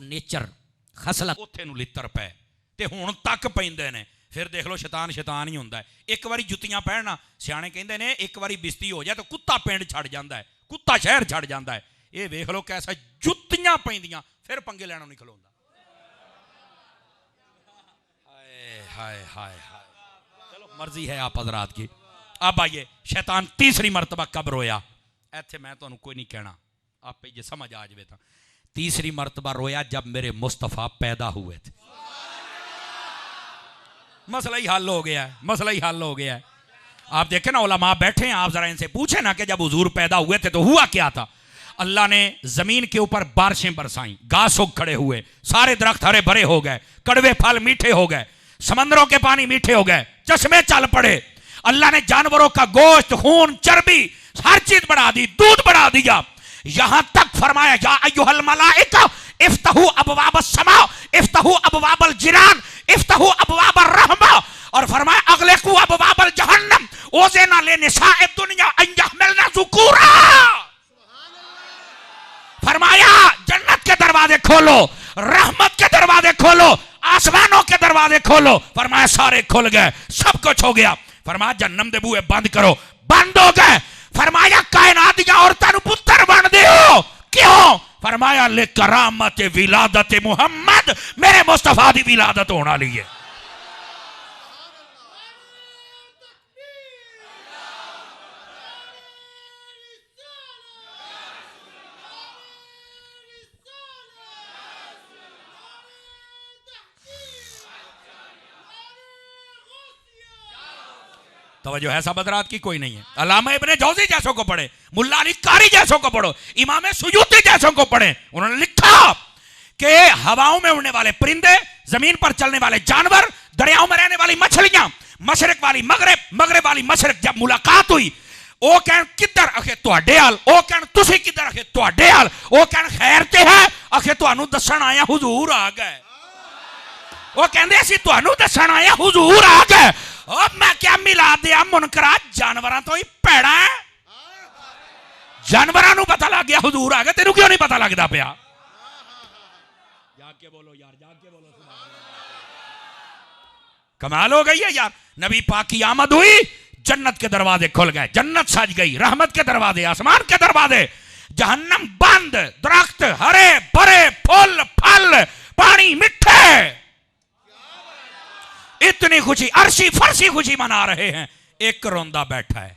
Nature खसलत उत्थे नूं लित्तर पै ते हुण तक पैंदे ने। फिर देख लो शैतान शैतान ही हुंदा है। एक बारी जुत्तियां पहनना, सियाणे कहंदे ने एक बारी बिस्ती हो जाए तो कुत्ता पिंड छड़ जांदा है, कुत्ता शहर छड़ जांदा है। ये देख लो कैसा जुत्तियां पैंदियां फिर पंगे लैणों नहीं खलोंदा। हाय हाय हाय, चलो मर्जी है आप हजरात की। अब आइए, शैतान तीसरी मरतबा कब रोया? इत्थे मैं तुहानूं कोई नहीं कहना, आप जे समझ आ जाए तो। तीसरी मरतबा रोया जब मेरे मुस्तफ़ा पैदा हुए थे। मसला ही हल हो गया है, मसला ही हल हो गया है। आप देखें ना, उलमा बैठे हैं, आप जरा इनसे पूछे ना कि जब हुजूर पैदा हुए थे तो हुआ क्या था। अल्लाह ने जमीन के ऊपर बारिशें बरसाई, घास उग खड़े हुए, सारे दरख्त हरे भरे हो गए, कड़वे फल मीठे हो गए, समंदरों के पानी मीठे हो गए, चश्मे चल पड़े। अल्लाह ने जानवरों का गोश्त, खून, चर्बी हर चीज बढ़ा दी, दूध बढ़ा दिया। यहां तक फरमाया या अय्युहल मलाइका इफ्तहू अबवाबस समा इफ्तहू अबवाबल जिनान इफ्तहू अबवाबर रहमा, और फरमाया अगलिकू अबवाबल जहन्नम ओज़िना लिनिसाए दुनिया अन यहमिलना ज़ुकूरा। फरमाया जन्नत के दरवाजे खोलो, रहमत के दरवाजे खोलो, आसमानों के दरवाजे खोलो। फरमाया सारे खुल गए, सब कुछ हो गया। फरमाया जहन्नम दे बूहे बंद करो, बंद हो गए। फरमाया कायनात दियां औरतां नूं पुत्तर बन दियो, क्यों? फरमाया ले करामत विलादत मुहम्मद, मेरे मुस्तफा दी विलादत होने वाली है। तवज्जो है सब हज़रात की? कोई नहीं है। अल्लामा इब्ने जौज़ी जैसों को पढ़े, मुल्ला अली कारी जैसों को पढ़ो, इमाम सुयूती जैसों को पढ़े। उन्होंने लिखा कि हवाओं में उड़ने वाले परिंदे, जमीन पर चलने वाले जानवर, दरियाओं में रहने वाली मछलियां, मशरक वाली मगरब, मगरब वाली मशरक, जब मुलाकात हुई ओ कहन किधर अखे तुहाडे हाल, ओ कहन तुसी किधर अखे तुहाडे हाल, ओ कहन खैर ते है अखे तुहानू दस्सण आया हुजूर आ गए। वो कहंदे असीं तुहानू दस्सण आया हुजूर आ गए। ओ मैं क्या मिला दिया मुनकरा, जानवरां तो ही भैड़ा है। जानवरां नू पता लग गया हुजूर आ गए, तेनू क्यों नहीं पता लगदा पिया? जाग के बोलो यार, जाग के बोलो। कमाल हो गई है यार। नबी पाक की आमद हुई, जन्नत के दरवाजे खुल गए, जन्नत सज गई, रहमत के दरवाजे, आसमान के दरवाजे, जहन्नम बंद, दरख्त हरे भरे, फूल फल, पानी मिठे। इतनी खुशी, अरशी फरसी खुशी मना रहे हैं। एक रोंदा बैठा है,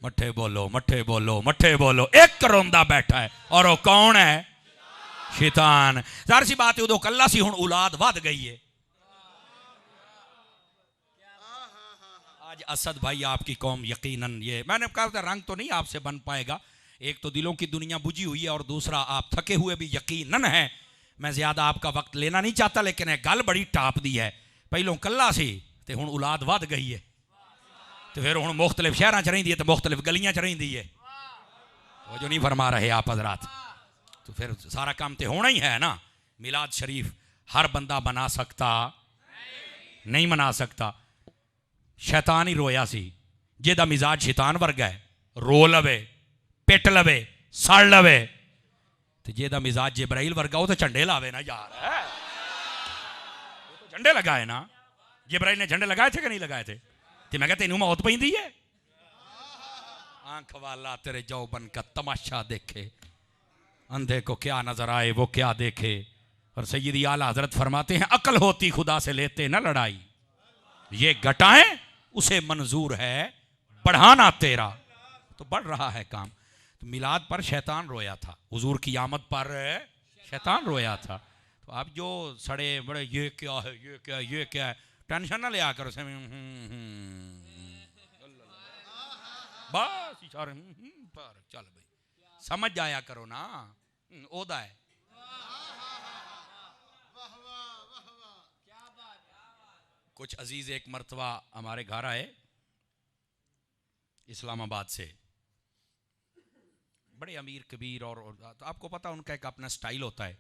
मठे बोलो मठे बोलो मठे बोलो, एक रोंदा बैठा है, और वो कौन है? शैतान। जाहिर सी बात है उदो कल्ला सी, हुण औलाद वध गई है। आज असद भाई आपकी कौम यकीनन, ये मैंने कहा था रंग तो नहीं आपसे बन पाएगा, एक तो दिलों की दुनिया बुझी हुई है और दूसरा आप थके हुए भी यकीनन है। मैं ज्यादा आपका वक्त लेना नहीं चाहता, लेकिन एक गल बड़ी टाप दी है। पहलों कल्ला सी ते हुण औलाद वध गई है, तो फिर हुण मुख्तलिफ शहरां च रहिंदी है ते मुख्तलिफ गलियां च रहिंदी है। वो जो नहीं फरमा रहे आप हजरात, तो फिर सारा काम तो होना ही है ना। मिलाद शरीफ हर बंदा मना सकता नहीं, मना सकता। शैतान ही रोया सी, जेदा मिजाज शैतान वर्गा है, रो लवे, पिट लवे, सड़ लवे, तो जेदा मिजाज जिब्राइल वर्गा वो तो झंडे लावे ना यार। वो तो झंडे लगाए ना, जिब्राइल ने झंडे लगाए थे कि नहीं लगाए थे? तो मैं कहते तेनू मौत पैंदी है। आंख वाला तेरे जौबन का तमाशा देखे, अंधे को क्या नजर आए वो क्या देखे। और सैयदी आला हजरत फरमाते हैं अकल होती खुदा से लेते न लड़ाई, ये घटाएं उसे मंजूर है बढ़ाना तेरा। तो बढ़ रहा है काम। तो मिलाद पर शैतान रोया था, हुजूर की आमद पर शैतान रोया था। तो आप जो सड़े बड़े ये क्या है ये क्या है ये क्या है, टेंशन ना लिया करो। बस इशारे पर चल भाई, समझ जाया करो ना, ओदा है। कुछ अजीज एक मर्तबा हमारे घर आए इस्लामाबाद से, बड़े अमीर कबीर, और तो आपको पता उनका एक अपना स्टाइल होता है।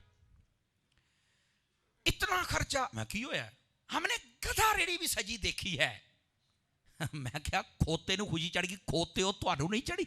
इतना खर्चा, मैं क्यों है, हमने गधा रेड़ी भी सजी देखी है। मैं क्या खोते नू खुशी चढ़ गई, खोते हो तुहानू नहीं चढ़ी?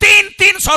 300